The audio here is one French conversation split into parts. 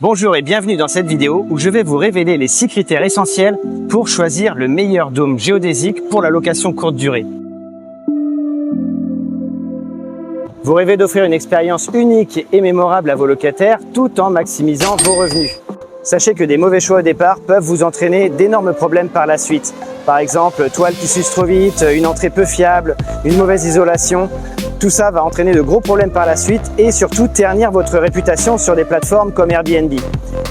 Bonjour et bienvenue dans cette vidéo où je vais vous révéler les 6 critères essentiels pour choisir le meilleur dôme géodésique pour la location courte durée. Vous rêvez d'offrir une expérience unique et mémorable à vos locataires tout en maximisant vos revenus. Sachez que des mauvais choix au départ peuvent vous entraîner d'énormes problèmes par la suite. Par exemple, toile qui s'use trop vite, une entrée peu fiable, une mauvaise isolation. Tout ça va entraîner de gros problèmes par la suite et surtout ternir votre réputation sur des plateformes comme Airbnb.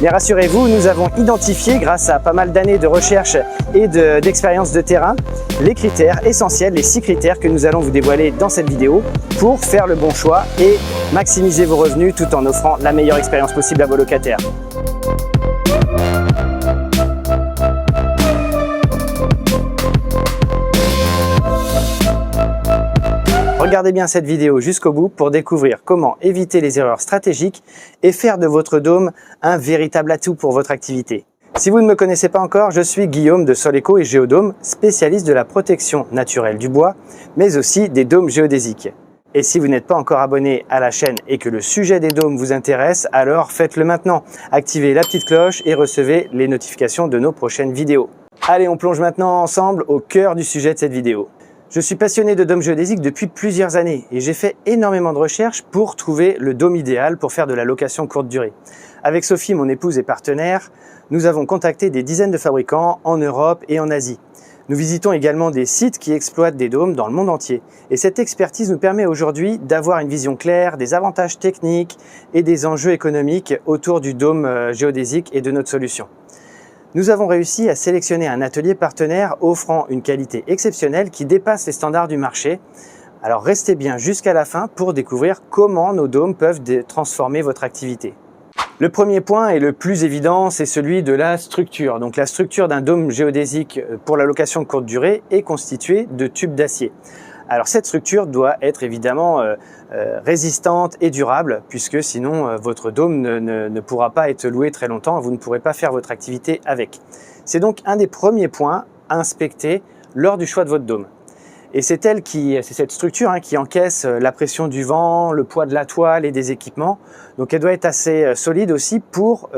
Mais rassurez-vous, nous avons identifié, grâce à pas mal d'années de recherche et d'expérience de terrain, les critères essentiels, les 6 critères que nous allons vous dévoiler dans cette vidéo pour faire le bon choix et maximiser vos revenus tout en offrant la meilleure expérience possible à vos locataires. Regardez bien cette vidéo jusqu'au bout pour découvrir comment éviter les erreurs stratégiques et faire de votre dôme un véritable atout pour votre activité. Si vous ne me connaissez pas encore, je suis Guillaume de Soleco et Géodôme, spécialiste de la protection naturelle du bois, mais aussi des dômes géodésiques. Et si vous n'êtes pas encore abonné à la chaîne et que le sujet des dômes vous intéresse, alors faites-le maintenant. Activez la petite cloche et recevez les notifications de nos prochaines vidéos. Allez, on plonge maintenant ensemble au cœur du sujet de cette vidéo. Je suis passionné de dômes géodésiques depuis plusieurs années et j'ai fait énormément de recherches pour trouver le dôme idéal pour faire de la location courte durée. Avec Sophie, mon épouse et partenaire, nous avons contacté des dizaines de fabricants en Europe et en Asie. Nous visitons également des sites qui exploitent des dômes dans le monde entier. Et cette expertise nous permet aujourd'hui d'avoir une vision claire des avantages techniques et des enjeux économiques autour du dôme géodésique et de notre solution. Nous avons réussi à sélectionner un atelier partenaire offrant une qualité exceptionnelle qui dépasse les standards du marché. Alors restez bien jusqu'à la fin pour découvrir comment nos dômes peuvent transformer votre activité. Le premier point et le plus évident, c'est celui de la structure. Donc la structure d'un dôme géodésique pour la location courte durée est constituée de tubes d'acier. Alors cette structure doit être évidemment résistante et durable puisque sinon votre dôme ne pourra pas être loué très longtemps, vous ne pourrez pas faire votre activité avec. C'est donc un des premiers points à inspecter lors du choix de votre dôme. Et c'est cette structure qui encaisse la pression du vent, le poids de la toile et des équipements. Donc elle doit être assez solide aussi pour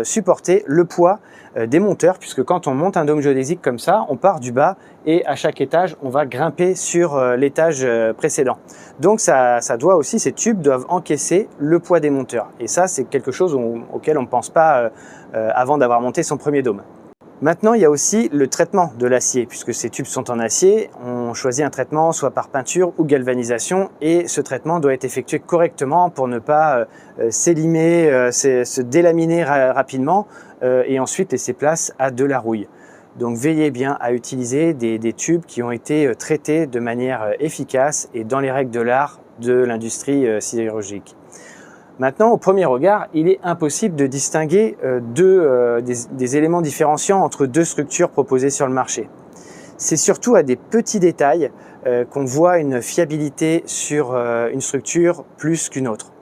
supporter le poids des monteurs, puisque quand on monte un dôme géodésique comme ça, on part du bas et à chaque étage, on va grimper sur l'étage précédent. Donc ces tubes doivent encaisser le poids des monteurs. Et ça, c'est quelque chose auquel on ne pense pas avant d'avoir monté son premier dôme. Maintenant, il y a aussi le traitement de l'acier, puisque ces tubes sont en acier. On choisit un traitement soit par peinture ou galvanisation et ce traitement doit être effectué correctement pour ne pas s'élimer, se délaminer rapidement et ensuite laisser place à de la rouille. Donc veillez bien à utiliser des tubes qui ont été traités de manière efficace et dans les règles de l'art de l'industrie sidérurgique. Maintenant, au premier regard, il est impossible de distinguer des éléments différenciants entre deux structures proposées sur le marché. C'est surtout à des petits détails qu'on voit une fiabilité sur une structure plus qu'une autre.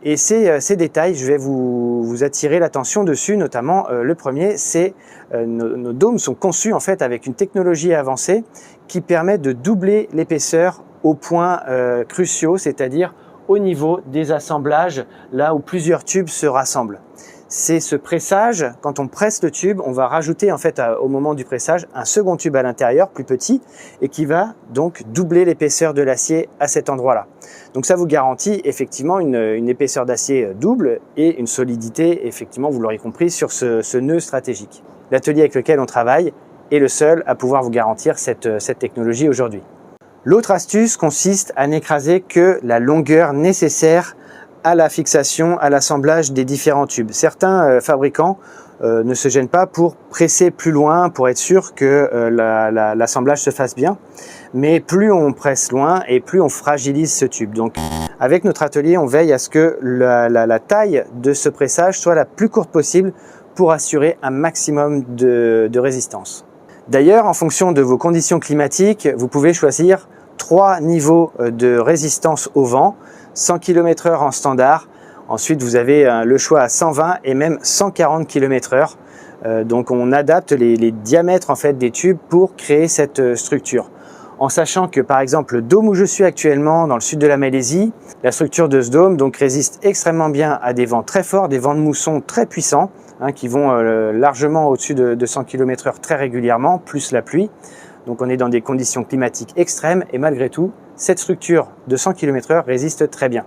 Et ces détails, je vais vous attirer l'attention dessus, notamment le premier, c'est nos dômes sont conçus en fait avec une technologie avancée qui permet de doubler l'épaisseur aux points cruciaux, c'est-à-dire au niveau des assemblages, là où plusieurs tubes se rassemblent. C'est ce pressage, quand on presse le tube, on va rajouter en fait au moment du pressage un second tube à l'intérieur, plus petit, et qui va donc doubler l'épaisseur de l'acier à cet endroit-là. Donc ça vous garantit effectivement une épaisseur d'acier double et une solidité, effectivement, vous l'aurez compris, sur ce nœud stratégique. L'atelier avec lequel on travaille est le seul à pouvoir vous garantir cette technologie aujourd'hui. L'autre astuce consiste à n'écraser que la longueur nécessaire à la fixation, à l'assemblage des différents tubes. Certains fabricants ne se gênent pas pour presser plus loin pour être sûr que l'assemblage se fasse bien. Mais plus on presse loin et plus on fragilise ce tube. Donc avec notre atelier, on veille à ce que la taille de ce pressage soit la plus courte possible pour assurer un maximum de résistance. D'ailleurs, en fonction de vos conditions climatiques, vous pouvez choisir 3 niveaux de résistance au vent, 100 km/h en standard. Ensuite, vous avez le choix à 120 et même 140 km/h. Donc, on adapte les diamètres en fait des tubes pour créer cette structure. en sachant que par exemple le dôme où je suis actuellement dans le sud de la Malaisie, la structure de ce dôme donc résiste extrêmement bien à des vents très forts, des vents de mousson très puissants qui vont largement au-dessus de 100 km/h très régulièrement, plus la pluie. Donc on est dans des conditions climatiques extrêmes et malgré tout, cette structure de 100 km/h résiste très bien.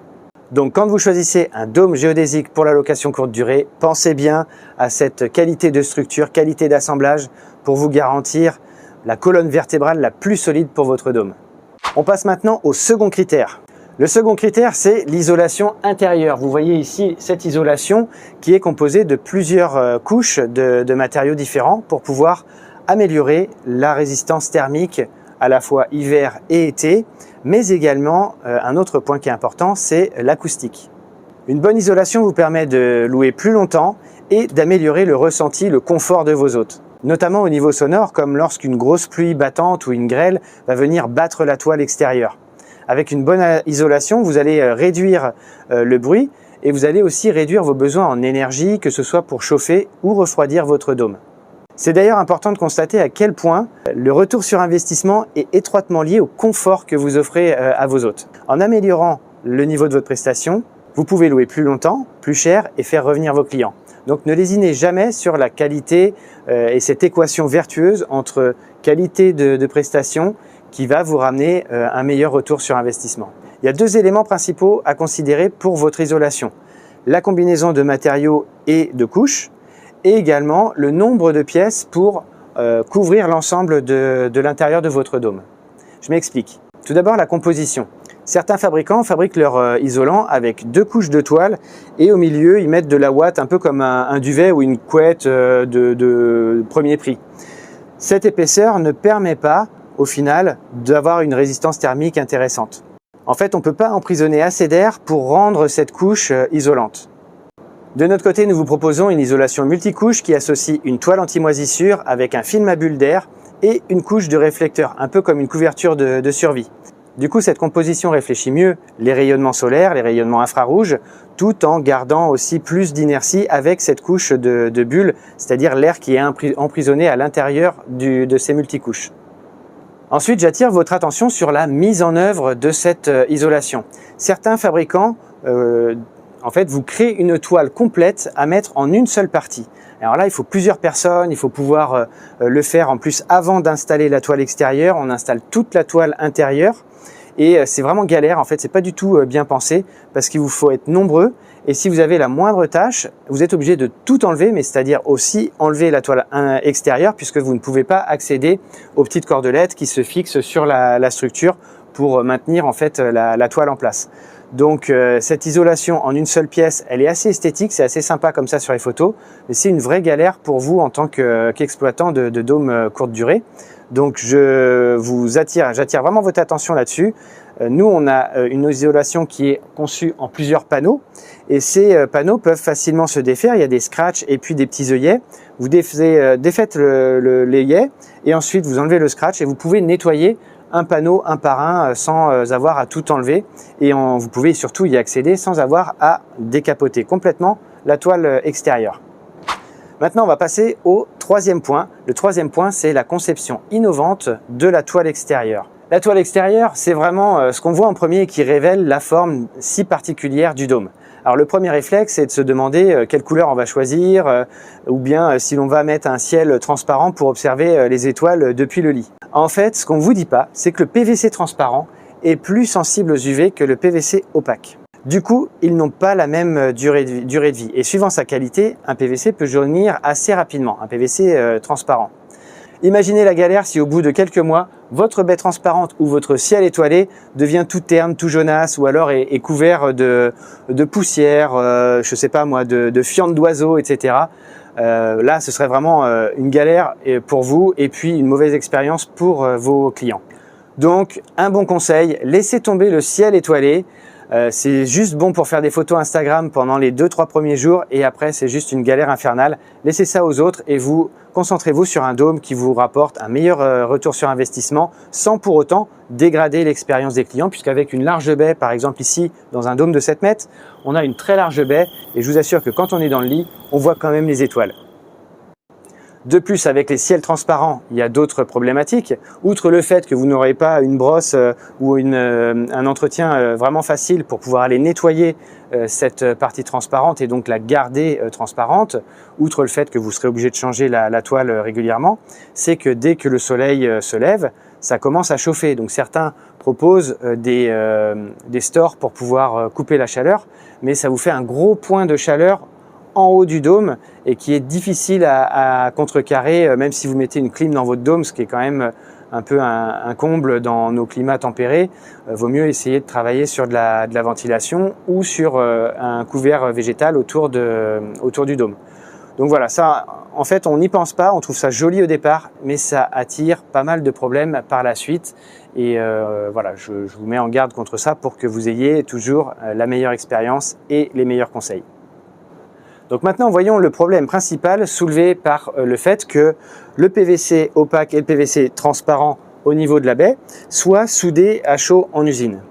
Donc quand vous choisissez un dôme géodésique pour la location courte durée, pensez bien à cette qualité de structure, qualité d'assemblage pour vous garantir la colonne vertébrale la plus solide pour votre dôme. On passe maintenant au second critère. Le second critère, c'est l'isolation intérieure. Vous voyez ici cette isolation qui est composée de plusieurs couches de matériaux différents pour pouvoir améliorer la résistance thermique à la fois hiver et été, mais également un autre point qui est important, c'est l'acoustique. Une bonne isolation vous permet de louer plus longtemps et d'améliorer le ressenti, le confort de vos hôtes. Notamment au niveau sonore, comme lorsqu'une grosse pluie battante ou une grêle va venir battre la toile extérieure. Avec une bonne isolation, vous allez réduire le bruit et vous allez aussi réduire vos besoins en énergie, que ce soit pour chauffer ou refroidir votre dôme. C'est d'ailleurs important de constater à quel point le retour sur investissement est étroitement lié au confort que vous offrez à vos hôtes. En améliorant le niveau de votre prestation, vous pouvez louer plus longtemps, plus cher et faire revenir vos clients. Donc ne lésinez jamais sur la qualité et cette équation vertueuse entre qualité de prestation qui va vous ramener un meilleur retour sur investissement. Il y a deux éléments principaux à considérer pour votre isolation. La combinaison de matériaux et de couches et également le nombre de pièces pour couvrir l'ensemble de l'intérieur de votre dôme. Je m'explique. Tout d'abord, la composition. Certains fabricants fabriquent leur isolant avec 2 couches de toile et au milieu, ils mettent de la ouate un peu comme un duvet ou une couette de premier prix. Cette épaisseur ne permet pas, au final, d'avoir une résistance thermique intéressante. En fait, on ne peut pas emprisonner assez d'air pour rendre cette couche isolante. De notre côté, nous vous proposons une isolation multicouche qui associe une toile anti-moisissure avec un film à bulles d'air et une couche de réflecteur, un peu comme une couverture de survie. Du coup, cette composition réfléchit mieux les rayonnements solaires, les rayonnements infrarouges, tout en gardant aussi plus d'inertie avec cette couche de bulles, c'est-à-dire l'air qui est emprisonné à l'intérieur de ces multicouches. Ensuite, j'attire votre attention sur la mise en œuvre de cette isolation. Certains fabricants en fait, vous créez une toile complète à mettre en une seule partie. Alors là, il faut plusieurs personnes, il faut pouvoir le faire en plus avant d'installer la toile extérieure. On installe toute la toile intérieure et c'est vraiment galère. En fait, c'est pas du tout bien pensé parce qu'il vous faut être nombreux. Et si vous avez la moindre tâche, vous êtes obligé de tout enlever, mais c'est-à-dire aussi enlever la toile extérieure puisque vous ne pouvez pas accéder aux petites cordelettes qui se fixent sur la structure pour maintenir en fait la toile en place. Donc cette isolation en une seule pièce, elle est assez esthétique, c'est assez sympa comme ça sur les photos, mais c'est une vraie galère pour vous en tant qu'exploitant de dôme courte durée. Donc j'attire vraiment votre attention là-dessus. Nous, on a une isolation qui est conçue en plusieurs panneaux et ces panneaux peuvent facilement se défaire. Il y a des scratchs et puis des petits œillets. Vous défaites l'œillet et ensuite vous enlevez le scratch et vous pouvez nettoyer un panneau un par un sans avoir à tout enlever et vous pouvez surtout y accéder sans avoir à décapoter complètement la toile extérieure. Maintenant, on va passer au troisième point. Le troisième point, c'est la conception innovante de la toile extérieure. La toile extérieure, c'est vraiment ce qu'on voit en premier et qui révèle la forme si particulière du dôme. Alors le premier réflexe, c'est de se demander quelle couleur on va choisir ou bien si l'on va mettre un ciel transparent pour observer les étoiles depuis le lit. En fait, ce qu'on ne vous dit pas, c'est que le PVC transparent est plus sensible aux UV que le PVC opaque. Du coup, ils n'ont pas la même durée de vie. Et suivant sa qualité, un PVC peut jaunir assez rapidement, un PVC transparent. Imaginez la galère si au bout de quelques mois, votre baie transparente ou votre ciel étoilé devient tout terne, tout jaunasse ou alors est couvert de poussière, je sais pas moi, de fientes d'oiseaux, etc. Là, ce serait vraiment une galère pour vous et puis une mauvaise expérience pour vos clients. Donc, un bon conseil, laissez tomber le ciel étoilé. C'est juste bon pour faire des photos Instagram pendant les 2-3 premiers jours et après c'est juste une galère infernale. Laissez ça aux autres et vous concentrez-vous sur un dôme qui vous rapporte un meilleur retour sur investissement sans pour autant dégrader l'expérience des clients puisqu'avec une large baie, par exemple ici dans un dôme de 7 mètres, on a une très large baie et je vous assure que quand on est dans le lit, on voit quand même les étoiles. De plus, avec les ciels transparents, il y a d'autres problématiques. Outre le fait que vous n'aurez pas une brosse ou un entretien vraiment facile pour pouvoir aller nettoyer cette partie transparente et donc la garder transparente, outre le fait que vous serez obligé de changer la toile régulièrement, c'est que dès que le soleil se lève, ça commence à chauffer. Donc certains proposent des stores pour pouvoir couper la chaleur, mais ça vous fait un gros point de chaleur en haut du dôme et qui est difficile à contrecarrer, même si vous mettez une clim dans votre dôme, ce qui est quand même un peu un comble dans nos climats tempérés. Vaut mieux essayer de travailler sur de la ventilation ou sur un couvert végétal autour du dôme. Donc voilà, ça, en fait, on n'y pense pas, on trouve ça joli au départ, mais ça attire pas mal de problèmes par la suite. Et voilà, je vous mets en garde contre ça pour que vous ayez toujours la meilleure expérience et les meilleurs conseils. Donc maintenant, voyons le problème principal soulevé par le fait que le PVC opaque et le PVC transparent au niveau de la baie soient soudés à chaud en usine.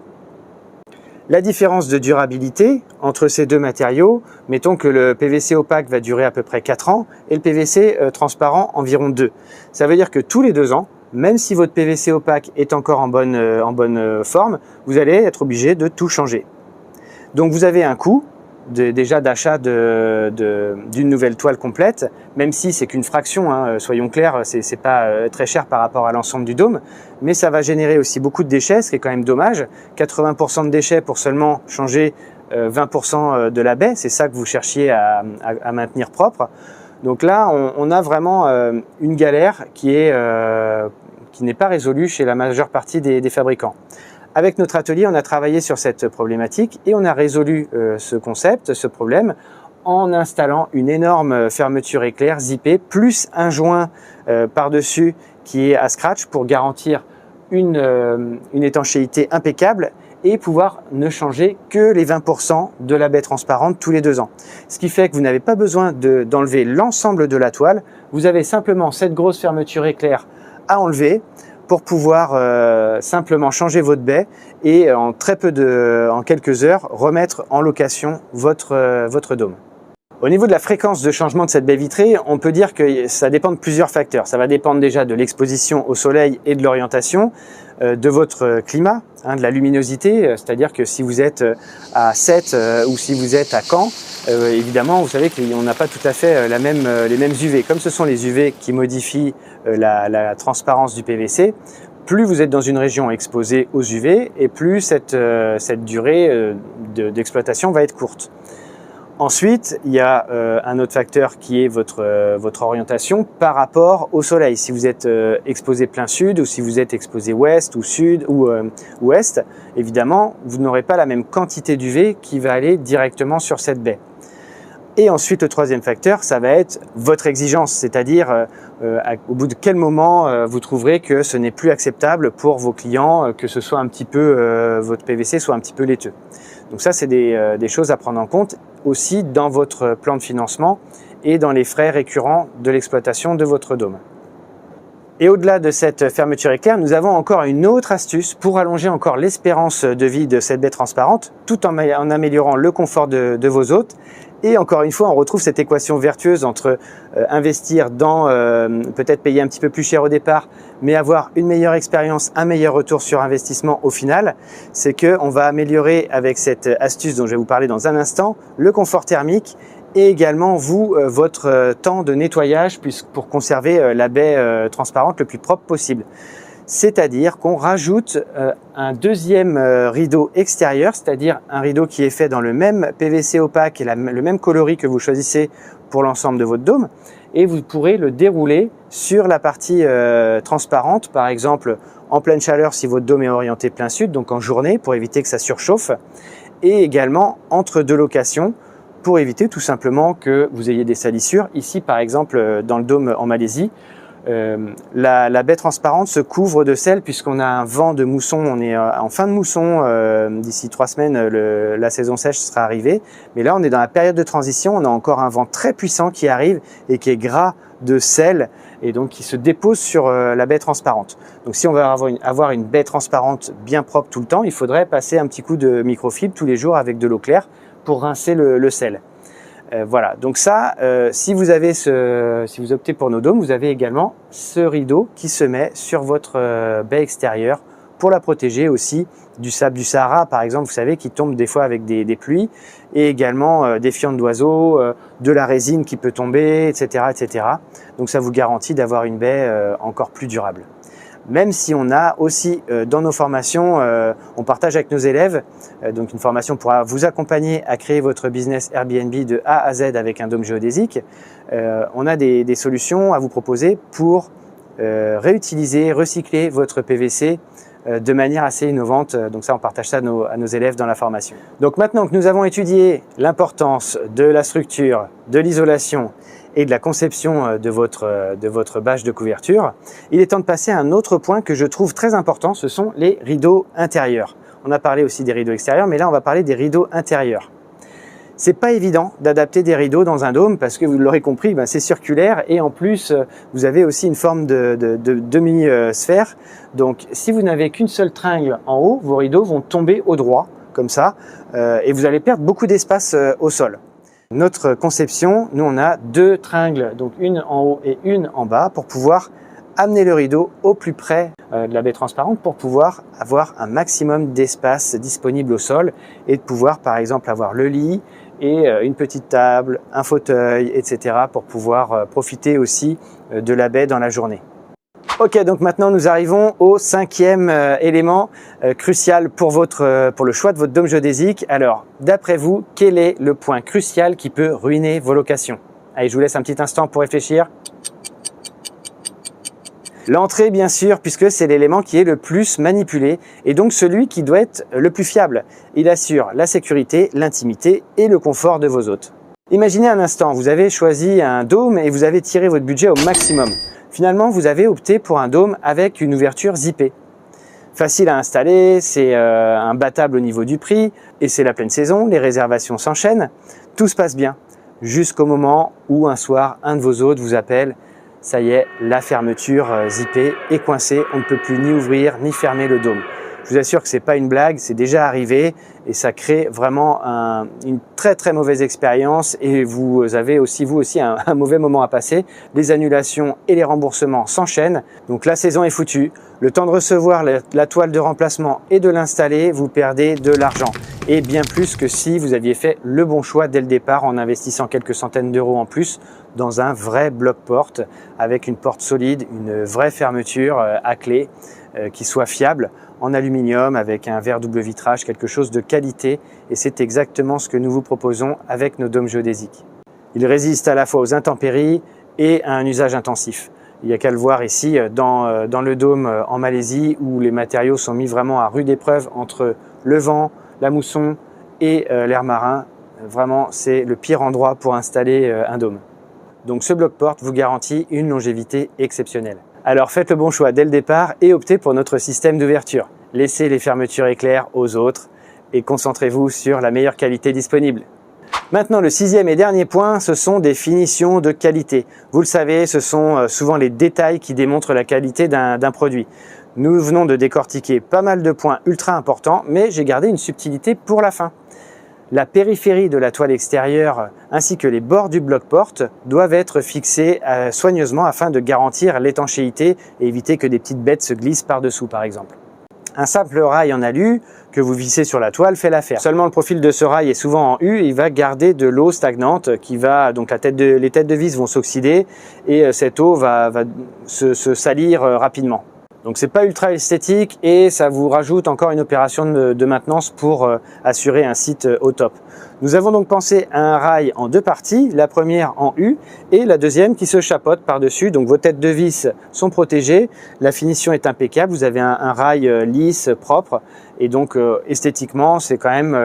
La différence de durabilité entre ces deux matériaux, mettons que le PVC opaque va durer à peu près 4 ans et le PVC transparent environ 2. Ça veut dire que tous les 2 ans, même si votre PVC opaque est encore en bonne forme, vous allez être obligé de tout changer. Donc vous avez un coût déjà d'achat d'une nouvelle toile complète, même si c'est qu'une fraction, hein, soyons clairs, c'est pas très cher par rapport à l'ensemble du dôme, mais ça va générer aussi beaucoup de déchets, ce qui est quand même dommage. 80% de déchets pour seulement changer 20% de la baie, c'est ça que vous cherchiez à maintenir propre. Donc là, on a vraiment une galère qui n'est pas résolue chez la majeure partie des fabricants. Avec notre atelier, on a travaillé sur cette problématique et on a résolu ce problème, en installant une énorme fermeture éclair zippée, plus un joint par-dessus qui est à scratch pour garantir une étanchéité impeccable et pouvoir ne changer que les 20% de la baie transparente tous les 2 ans. Ce qui fait que vous n'avez pas besoin d'enlever l'ensemble de la toile, vous avez simplement cette grosse fermeture éclair à enlever pour pouvoir simplement changer votre baie et en quelques heures remettre en location votre dôme. Au niveau de la fréquence de changement de cette baie vitrée, on peut dire que ça dépend de plusieurs facteurs. Ça va dépendre déjà de l'exposition au soleil et de l'orientation, de votre climat, hein, de la luminosité, c'est-à-dire que si vous êtes à 7 ou si vous êtes à Caen, évidemment, vous savez qu'on n'a pas tout à fait les mêmes UV. Comme ce sont les UV qui modifient la transparence du PVC, plus vous êtes dans une région exposée aux UV et plus cette durée d'exploitation va être courte. Ensuite, il y a un autre facteur qui est votre orientation par rapport au soleil. Si vous êtes exposé plein sud ou si vous êtes exposé ouest ou sud ou ouest, évidemment, vous n'aurez pas la même quantité d'UV qui va aller directement sur cette baie. Et ensuite, le troisième facteur, ça va être votre exigence, c'est-à-dire au bout de quel moment vous trouverez que ce n'est plus acceptable pour vos clients, que ce soit un petit peu votre PVC soit un petit peu laiteux. Donc ça, c'est des choses à prendre en compte aussi dans votre plan de financement et dans les frais récurrents de l'exploitation de votre dôme. Et au-delà de cette fermeture éclair, nous avons encore une autre astuce pour allonger encore l'espérance de vie de cette baie transparente, tout en améliorant le confort de vos hôtes. Et encore une fois, on retrouve cette équation vertueuse entre investir dans peut-être payer un petit peu plus cher au départ, mais avoir une meilleure expérience, un meilleur retour sur investissement au final. C'est qu'on va améliorer avec cette astuce dont je vais vous parler dans un instant, le confort thermique et également votre temps de nettoyage pour conserver la baie transparente le plus propre possible. C'est-à-dire qu'on rajoute un deuxième rideau extérieur, c'est-à-dire un rideau qui est fait dans le même PVC opaque et le même coloris que vous choisissez pour l'ensemble de votre dôme, et vous pourrez le dérouler sur la partie transparente, par exemple en pleine chaleur si votre dôme est orienté plein sud, donc en journée pour éviter que ça surchauffe, et également entre deux locations pour éviter tout simplement que vous ayez des salissures. Ici par exemple dans le dôme en Malaisie, la baie transparente se couvre de sel puisqu'on a un vent de mousson, on est en fin de mousson, d'ici 3 semaines la saison sèche sera arrivée, mais là on est dans la période de transition, on a encore un vent très puissant qui arrive et qui est gras de sel et donc qui se dépose sur la baie transparente. Donc si on veut avoir une baie transparente bien propre tout le temps, il faudrait passer un petit coup de microfibre tous les jours avec de l'eau claire pour rincer le sel. Voilà, donc ça, si vous optez pour nos dômes, vous avez également ce rideau qui se met sur votre baie extérieure pour la protéger aussi du sable du Sahara, par exemple, vous savez, qui tombe des fois avec des pluies, et également des fientes d'oiseaux, de la résine qui peut tomber, etc., etc. Donc ça vous garantit d'avoir une baie encore plus durable. Même si on a aussi dans nos formations, on partage avec nos élèves, donc une formation pourra vous accompagner à créer votre business Airbnb de A à Z avec un dôme géodésique. On a des solutions à vous proposer pour réutiliser, recycler votre PVC de manière assez innovante. Donc ça, on partage ça à nos élèves dans la formation. Donc maintenant que nous avons étudié l'importance de la structure, de l'isolation et de la conception de votre bâche de couverture, il est temps de passer à un autre point que je trouve très important, ce sont les rideaux intérieurs. On a parlé aussi des rideaux extérieurs, mais là on va parler des rideaux intérieurs. C'est pas évident d'adapter des rideaux dans un dôme parce que vous l'aurez compris, c'est circulaire et en plus vous avez aussi une forme de demi-sphère. Donc si vous n'avez qu'une seule tringle en haut, vos rideaux vont tomber au droit comme ça et vous allez perdre beaucoup d'espace au sol. Notre conception, nous on a deux tringles, donc une en haut et une en bas pour pouvoir amener le rideau au plus près de la baie transparente pour pouvoir avoir un maximum d'espace disponible au sol et de pouvoir par exemple avoir le lit et une petite table, un fauteuil, etc. pour pouvoir profiter aussi de la baie dans la journée. Ok, donc maintenant nous arrivons au cinquième élément crucial pour le choix de votre dôme géodésique. Alors, d'après vous, quel est le point crucial qui peut ruiner vos locations? Allez, je vous laisse un petit instant pour réfléchir. L'entrée, bien sûr, puisque c'est l'élément qui est le plus manipulé et donc celui qui doit être le plus fiable. Il assure la sécurité, l'intimité et le confort de vos hôtes. Imaginez un instant, vous avez choisi un dôme et vous avez tiré votre budget au maximum. Finalement, vous avez opté pour un dôme avec une ouverture zippée. Facile à installer, c'est imbattable au niveau du prix et c'est la pleine saison, les réservations s'enchaînent. Tout se passe bien jusqu'au moment où un soir, un de vos hôtes vous appelle. Ça y est, la fermeture zippée est coincée, on ne peut plus ni ouvrir ni fermer le dôme. Je vous assure que c'est pas une blague, c'est déjà arrivé et ça crée vraiment une très très mauvaise expérience et vous avez aussi vous aussi un mauvais moment à passer. Les annulations et les remboursements s'enchaînent, donc la saison est foutue. Le temps de recevoir la toile de remplacement et de l'installer, vous perdez de l'argent et bien plus que si vous aviez fait le bon choix dès le départ en investissant quelques centaines d'euros en plus dans un vrai bloc-porte avec une porte solide, une vraie fermeture à clé qui soit fiable en aluminium avec un verre double vitrage, quelque chose de qualité et c'est exactement ce que nous vous proposons avec nos dômes géodésiques. Ils résistent à la fois aux intempéries et à un usage intensif. Il n'y a qu'à le voir ici dans le dôme en Malaisie où les matériaux sont mis vraiment à rude épreuve entre le vent, la mousson et l'air marin. Vraiment, c'est le pire endroit pour installer un dôme. Donc ce bloc-porte vous garantit une longévité exceptionnelle. Alors faites le bon choix dès le départ et optez pour notre système d'ouverture. Laissez les fermetures éclairs aux autres et concentrez-vous sur la meilleure qualité disponible. Maintenant, le sixième et dernier point, ce sont des finitions de qualité. Vous le savez, ce sont souvent les détails qui démontrent la qualité d'un produit. Nous venons de décortiquer pas mal de points ultra importants, mais j'ai gardé une subtilité pour la fin. La périphérie de la toile extérieure ainsi que les bords du bloc-porte doivent être fixés soigneusement afin de garantir l'étanchéité et éviter que des petites bêtes se glissent par-dessous par exemple. Un simple rail en alu que vous vissez sur la toile fait l'affaire. Seulement le profil de ce rail est souvent en U, il va garder de l'eau stagnante qui va, donc les têtes de vis vont s'oxyder et cette eau va se salir rapidement. Donc c'est pas ultra esthétique et ça vous rajoute encore une opération de maintenance pour assurer un site au top. Nous avons donc pensé à un rail en deux parties, la première en U et la deuxième qui se chapote par-dessus. Donc vos têtes de vis sont protégées, la finition est impeccable, vous avez un rail lisse, propre et donc esthétiquement c'est quand même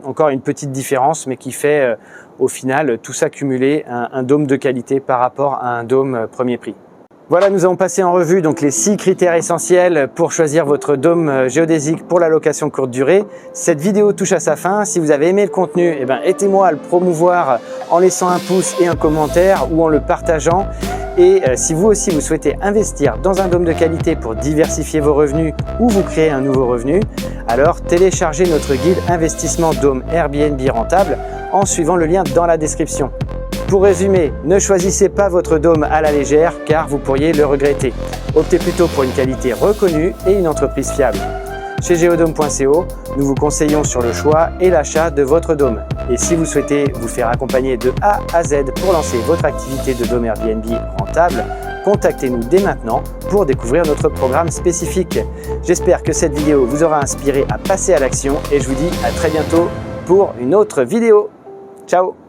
encore une petite différence mais qui fait au final tout ça cumuler un dôme de qualité par rapport à un dôme premier prix. Voilà, nous avons passé en revue donc les 6 critères essentiels pour choisir votre dôme géodésique pour la location courte durée. Cette vidéo touche à sa fin. Si vous avez aimé le contenu, aidez-moi à le promouvoir en laissant un pouce et un commentaire ou en le partageant. Et si vous aussi vous souhaitez investir dans un dôme de qualité pour diversifier vos revenus ou vous créer un nouveau revenu, alors téléchargez notre guide investissement dôme Airbnb rentable. en suivant le lien dans la description. Pour résumer, ne choisissez pas votre dôme à la légère car vous pourriez le regretter. Optez plutôt pour une qualité reconnue et une entreprise fiable. Chez geodome.co, nous vous conseillons sur le choix et l'achat de votre dôme. Et si vous souhaitez vous faire accompagner de A à Z pour lancer votre activité de dôme Airbnb rentable, contactez-nous dès maintenant pour découvrir notre programme spécifique. J'espère que cette vidéo vous aura inspiré à passer à l'action et je vous dis à très bientôt pour une autre vidéo. Ciao!